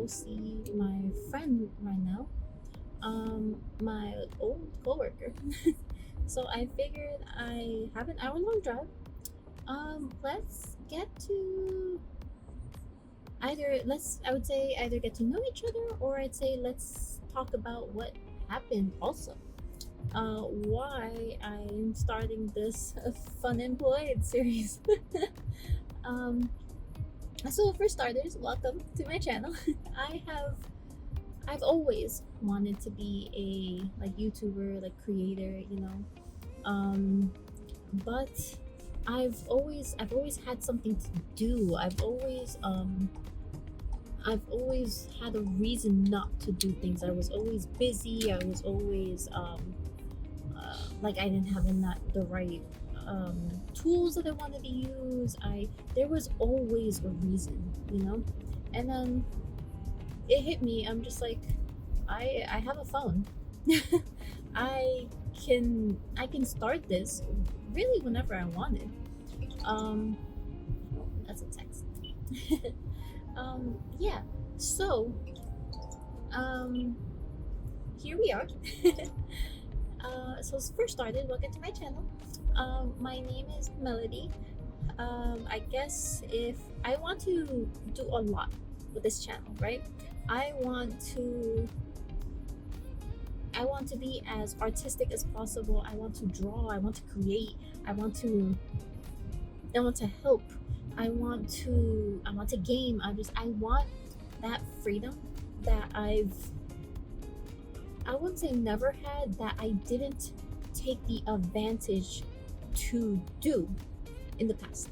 see my friend right now, my old coworker. So I figured I have an hour-long drive. Let's get to I would say either get to know each other, or I'd say let's talk about what happened also. Why I'm starting this Fun Employed series. um, so for starters, welcome to my channel. I have I've always wanted to be a like YouTuber, like creator, you know. Um, but I've always had something to do. I've always had a reason not to do things. I was always busy. I was always like I didn't have the right tools that I wanted to use. I There was always a reason, you know. And then it hit me. I'm just like, I have a phone. I can start this really whenever I wanted. Um, that's a text. Yeah. So um, here we are. So first started, welcome to my channel. My name is Melody. I guess if I want to do a lot with this channel, right? I want to I want to be as artistic as possible. I want to draw. I want to create. I want to help. I want to game. I want that freedom that I wouldn't say never had, that I didn't take the advantage to do in the past.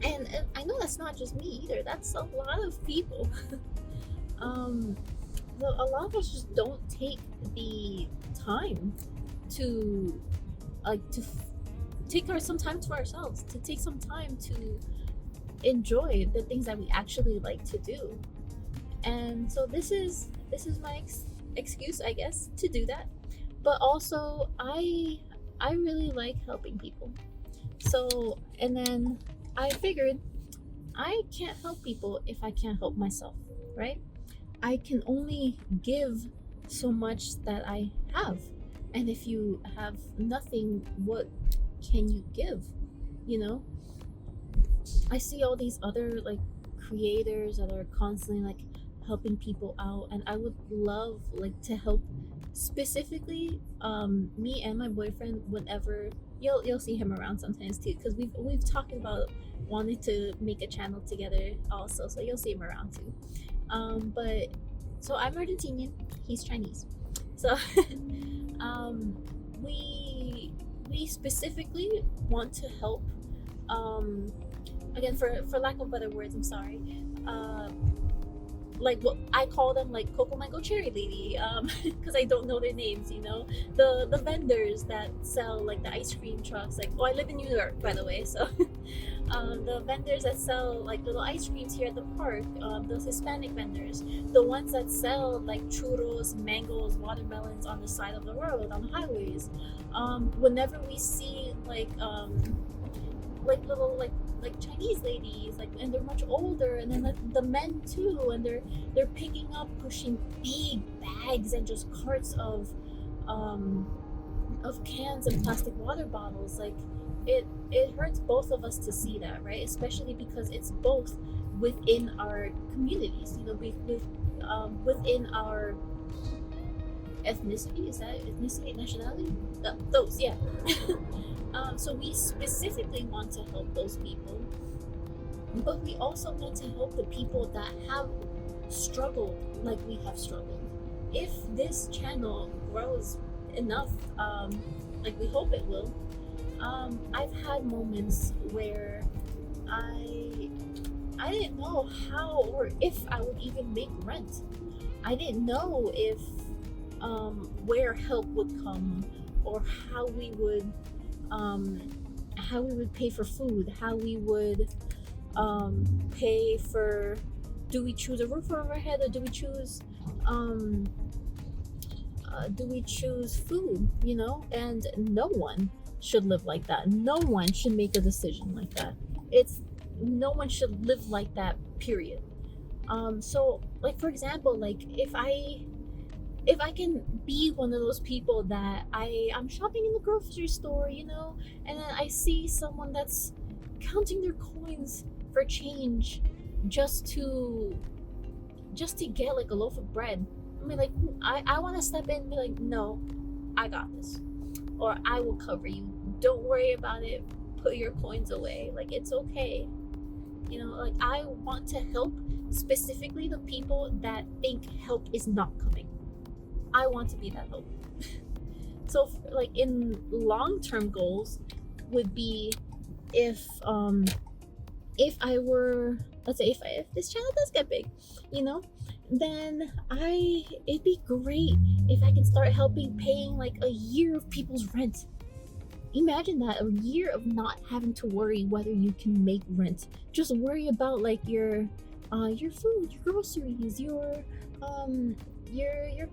And I know that's not just me either. That's a lot of people. um, a lot of us just don't take the time to take some time to ourselves, to take some time to enjoy the things that we actually like to do. And so this is my excuse, I guess, to do that. But also I really like helping people. So, and then I figured I can't help people if I can't help myself, right? I can only give so much that I have. And if you have nothing, what can you give? You know? I see all these other like creators that are constantly like helping people out, and I would love like to help specifically me and my boyfriend whenever you'll see him around sometimes too, because we've talked about wanting to make a channel together also, so you'll see him around too. But so I'm Argentinian, he's Chinese. So um we specifically want to help, again, for lack of better words, I'm sorry, uh like what I call them, like Coco Mango Cherry Lady, because I don't know their names, you know, the vendors that sell like the ice cream trucks. Like, oh, I live in New York, by the way, so the vendors that sell like little ice creams here at the park, those Hispanic vendors, the ones that sell like churros, mangoes, watermelons on the side of the road, on the highways. Whenever we see like little like Chinese ladies, like, and they're much older, and then the men too, and they're picking up, pushing big bags and just carts of cans and plastic water bottles. Like, it hurts both of us to see that, right? Especially because it's both within our communities, you know, within our ethnicity. Is that ethnicity, nationality? Those, yeah. So we specifically want to help those people, but we also want to help the people that have struggled like we have struggled. If this channel grows enough, like we hope it will, I've had moments where I didn't know how or if I would even make rent. I didn't know if where help would come, or how we would pay for food, how we would pay for, do we choose a roof over our head, or do we choose food, you know? And no one should live like that. No one should make a decision like that. No one should live like that, period. So like for example, like if I can be one of those people that I'm shopping in the grocery store, you know, and then I see someone that's counting their coins for change just to get like a loaf of bread. I mean, like I want to step in and be like, no, I got this, or I will cover you. Don't worry about it. Put your coins away. Like it's okay. You know, like I want to help specifically the people that think help is not coming. I want to be that help. So, like in long-term goals, would be if I were, let's say if this channel does get big, you know, then it'd be great if I can start helping paying like a year of people's rent. Imagine that, a year of not having to worry whether you can make rent. Just worry about like your food, your groceries, your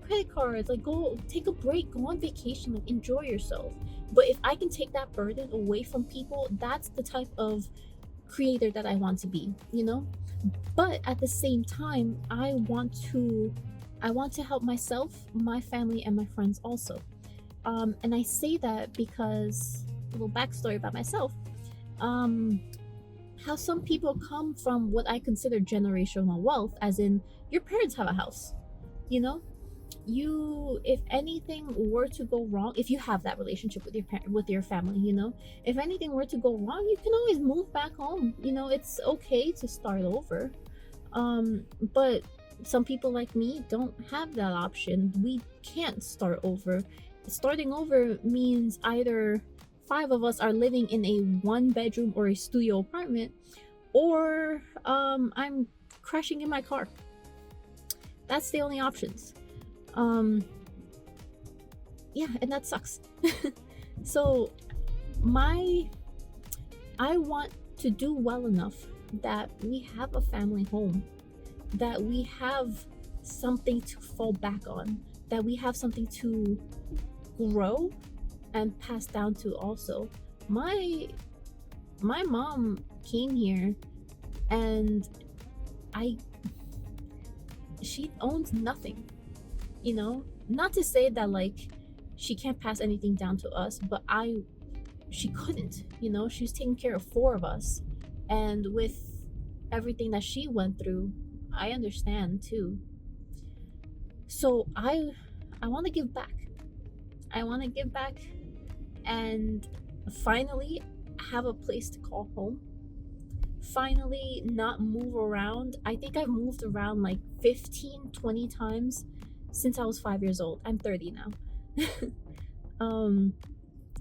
credit cards. Like go take a break, go on vacation, like enjoy yourself. But if I can take that burden away from people, that's the type of creator that I want to be, you know? But at the same time, I want to help myself, my family, and my friends also. And I say that because a little backstory about myself. How some people come from what I consider generational wealth, as in your parents have a house, you know, you, if anything were to go wrong, if you have that relationship with your family, you know, if anything were to go wrong, you can always move back home. You know, it's okay to start over. But some people like me don't have that option. We can't start over. Starting over means either 5 of us are living in a 1-bedroom or a studio apartment, or I'm crashing in my car. That's the only options. Yeah, and that sucks. So I want to do well enough that we have a family home, that we have something to fall back on, that we have something to grow and pass down to also. My mom came here and she owns nothing, you know, not to say that like she can't pass anything down to us, but she couldn't, you know, she was taking care of 4 of us, and with everything that she went through, I understand too. So I want to give back. I want to give back and finally have a place to call home. Finally not move around. I think I've moved around like 15-20 times since I was 5 years old. I'm 30 now.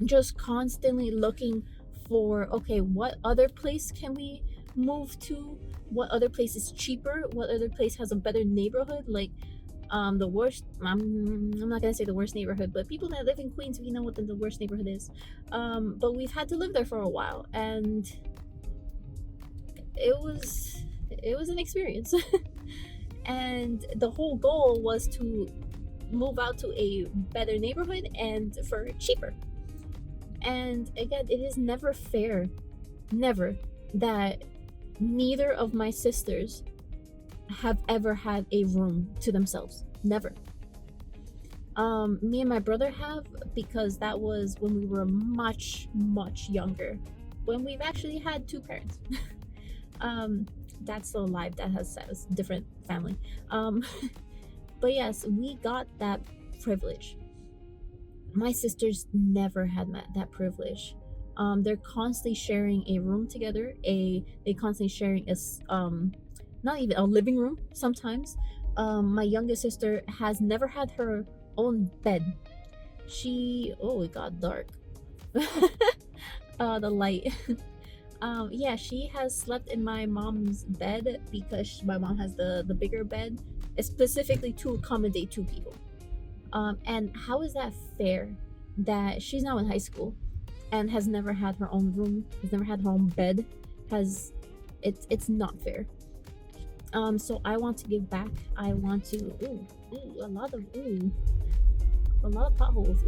Just constantly looking for, okay, what other place can we move to? What other place is cheaper? What other place has a better neighborhood? Like the worst, I'm not gonna say the worst neighborhood, but people that live in Queens, we know what the worst neighborhood is. But we've had to live there for a while, and it was an experience. And the whole goal was to move out to a better neighborhood and for cheaper. And again, it is never fair, never, that neither of my sisters have ever had a room to themselves. Never. Me and my brother have, because that was when we were much younger, when we've actually had 2 parents. That's still alive. That has a different family. But yes, we got that privilege. My sisters never had that privilege. They're constantly sharing a room together. They constantly sharing not even a living room sometimes. My youngest sister has never had her own bed. It got dark. The light. Yeah, she has slept in my mom's bed because my mom has the bigger bed, specifically to accommodate 2 people. And how is that fair that she's now in high school and has never had her own room, has never had her own bed? It's not fair. So I want to give back. I want to a lot of potholes.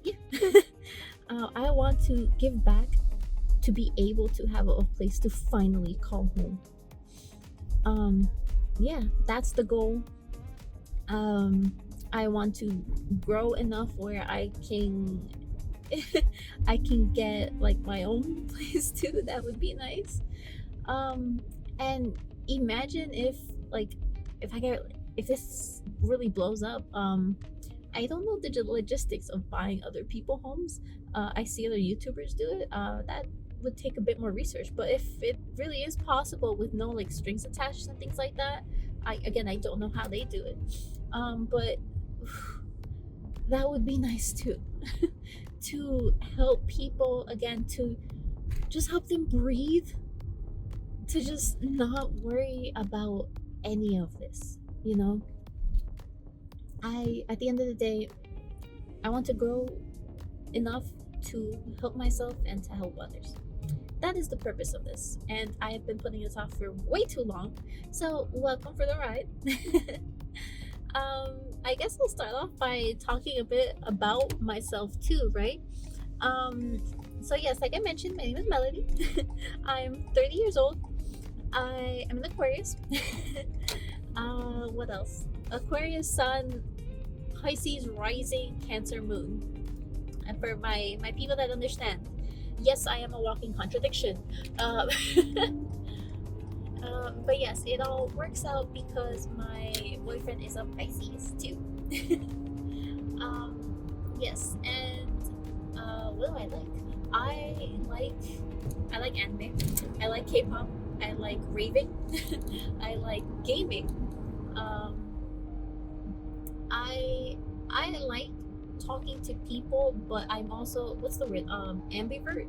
Yeah. I want to give back, to be able to have a place to finally call home. yeah, that's the goal. um I want to grow enough where I can I can get like my own place too. That would be nice. um and imagine if, like, if I get, if this really blows up, I don't know the logistics of buying other people homes. I see other YouTubers do it. That would take a bit more research, but if it really is possible with no like strings attached and things like that, I don't know how they do it. But that would be nice too. To help people again, to just help them breathe, to just not worry about any of this, you know. I, at the end of the day, I want to grow enough to help myself and to help others. That is the purpose of this, and I have been putting this off for way too long. So welcome for the ride. I guess I'll start off by talking a bit about myself too, right? um so yes, like I mentioned, my name is Melody. I'm 30 years old. I am an Aquarius. What else? Aquarius sun, Pisces rising, Cancer moon. And for my people that understand, yes, I am a walking contradiction. Uh, but yes, it all works out because my boyfriend is a Pisces too. um, yes, and what do I like? like I like anime. I like K-pop. I like raving. I like gaming. Um, I like talking to people, but I'm also, what's the word? Ambivert.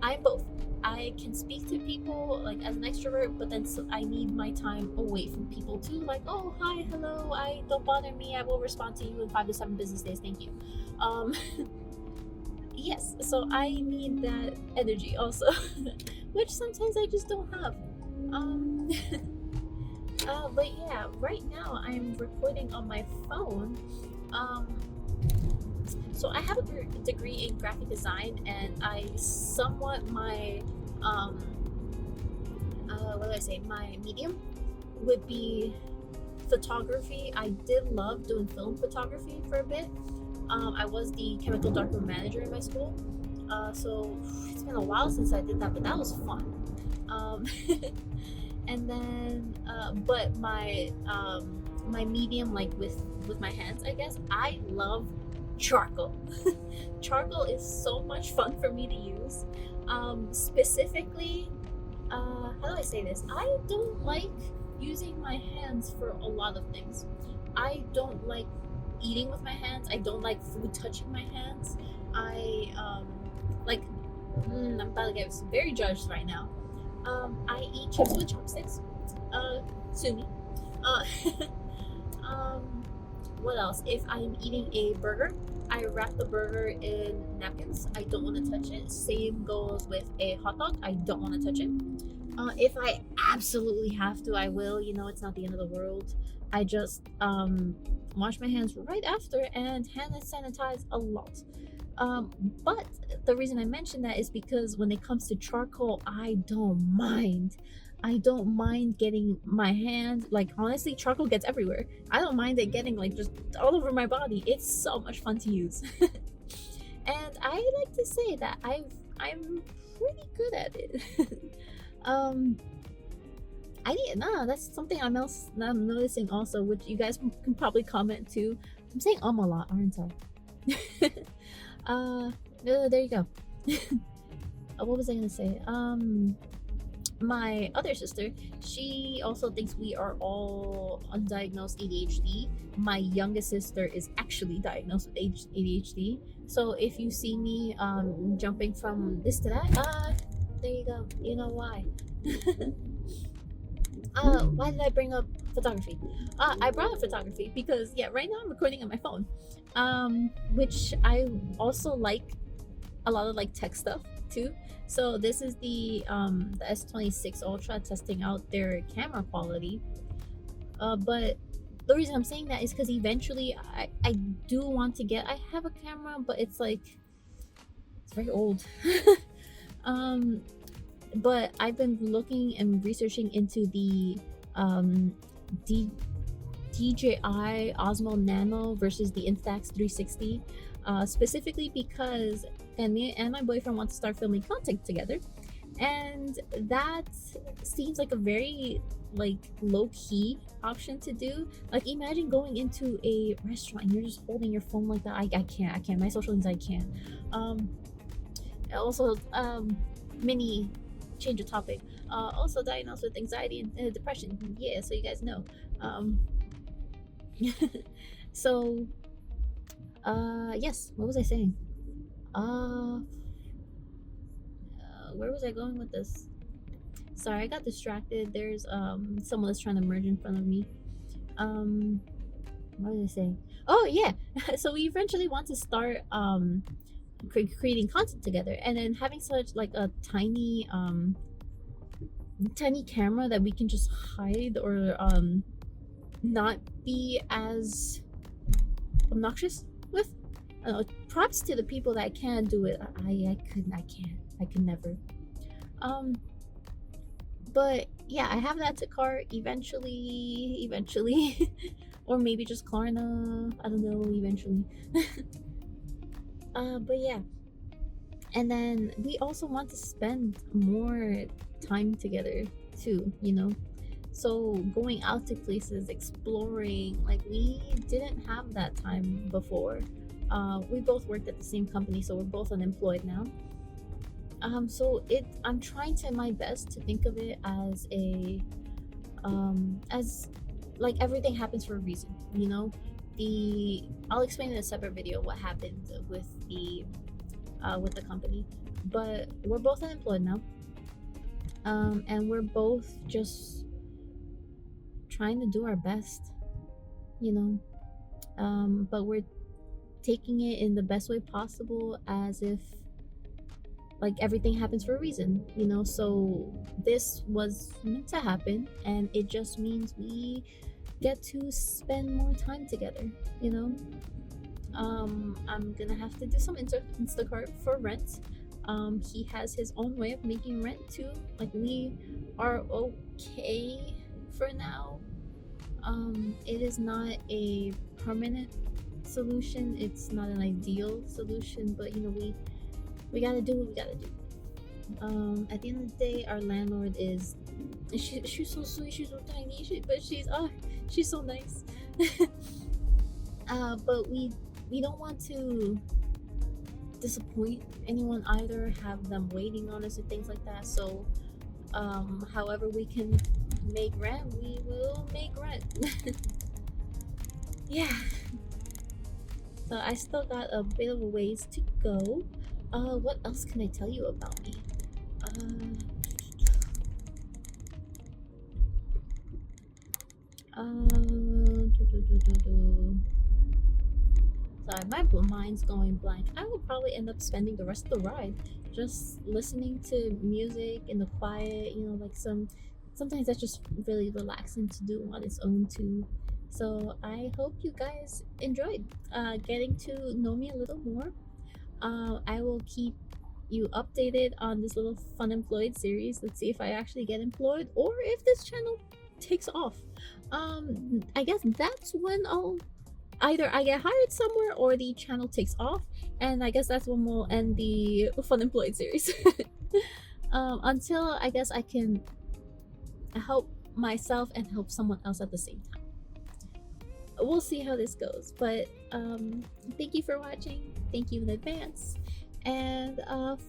I'm both. I can speak to people like as an extrovert, but then I need my time away from people too. Like, oh, hi, hello, I don't bother me. I will respond to you in 5 to 7 business days. Thank you. Um, yes, so I need that energy also, which sometimes I just don't have. Um, but yeah, right now I'm recording on my phone. Um, so I have a degree in graphic design, and I somewhat my what do I say? My medium would be photography. I did love doing film photography for a bit. I was the chemical darkroom manager in my school. So it's been a while since I did that, but that was fun. Um, and then, but my medium, like with my hands, I guess I love charcoal. Charcoal is so much fun for me to use. Specifically, how do I say this? I don't like using my hands for a lot of things. I don't like eating with my hands. I don't like food touching my hands. I like I'm about to get very judged right now. I eat chips with chopsticks. Sue me. Uh, um, what else? If I'm eating a burger, I wrap the burger in napkins. I don't want to touch it. Same goes with a hot dog. I don't want to touch it. If I absolutely have to, I will. You know, it's not the end of the world. I just wash my hands right after and hand sanitize a lot. But the reason I mention that is because when it comes to charcoal, I don't mind. I don't mind getting my hands, like, honestly, charcoal gets everywhere. I don't mind it getting like just all over my body. It's so much fun to use. And I like to say that I'm pretty good at it. um that's something I'm noticing also, which you guys can probably comment too. I'm saying a lot, aren't I? There you go. What was I gonna say? My other sister, she also thinks we are all undiagnosed ADHD. My youngest sister is actually diagnosed with ADHD. So if you see me jumping from this to that, there you go. You know why. Why did I bring up photography? I brought up photography because, yeah, right now I'm recording on my phone, which I also like a lot of like tech stuff too. So this is the S26 Ultra testing out their camera quality. But the reason I'm saying that is because eventually I do want to get. I have a camera, but it's like it's very old. But I've been looking and researching into the D- DJI Osmo Nano versus the Instax 360, specifically because me and my boyfriend want to start filming content together, and that seems like a very like low-key option to do. Like imagine going into a restaurant and you're just holding your phone like that. I can't, my social anxiety can't. um Also, mini change of topic, also diagnosed with anxiety and depression, yeah, so you guys know. um so yes, what was I saying? uh where was I going with this? Sorry, I got distracted. There's someone that's trying to merge in front of me. um what was I saying? Oh yeah. So we eventually want to start creating content together, and then having such like a tiny camera that we can just hide or not be as obnoxious with. Props to the people that can do it. I could never. um but yeah, I have that to cart eventually. Or maybe just Klarna, I don't know, eventually. But yeah, and then we also want to spend more time together too, you know. So going out to places, exploring, like we didn't have that time before. We both worked at the same company, so we're both unemployed now. So I'm trying to my best to think of it as as like everything happens for a reason, you know. I'll explain in a separate video what happened with the company, but we're both unemployed now. And we're both just trying to do our best, you know. But we're taking it in the best way possible, as if like everything happens for a reason, you know. So this was meant to happen, and it just means we get to spend more time together, you know. I'm gonna have to do some Instacart for rent. He has his own way of making rent too. Like we are okay for now. It is not a permanent solution. It's not an ideal solution, but you know, we gotta do what we gotta do. At the end of the day, our landlord is she's so sweet, she's so tiny, but she's so nice. But we don't want to disappoint anyone either, have them waiting on us and things like that. So however we can make rent, we will make rent. Yeah. So I still got a bit of a ways to go. What else can I tell you about me? Sorry, my mind's going blank. I will probably end up spending the rest of the ride just listening to music in the quiet, you know, like sometimes that's just really relaxing to do on its own too. So I hope you guys enjoyed getting to know me a little more. I will keep you updated on this little fun employed series. Let's see if I actually get employed or if this channel takes off. I guess that's when either I get hired somewhere or the channel takes off, and I guess that's when we'll end the fun employed series. Until I guess I can help myself and help someone else at the same time. We'll see how this goes, but thank you for watching. Thank you in advance, and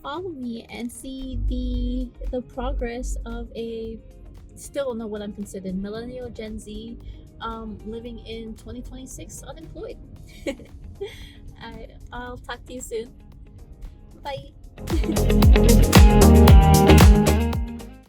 follow me and see the progress of a still don't know what I'm considered millennial Gen Z living in 2026 unemployed. I'll talk to you soon. Bye.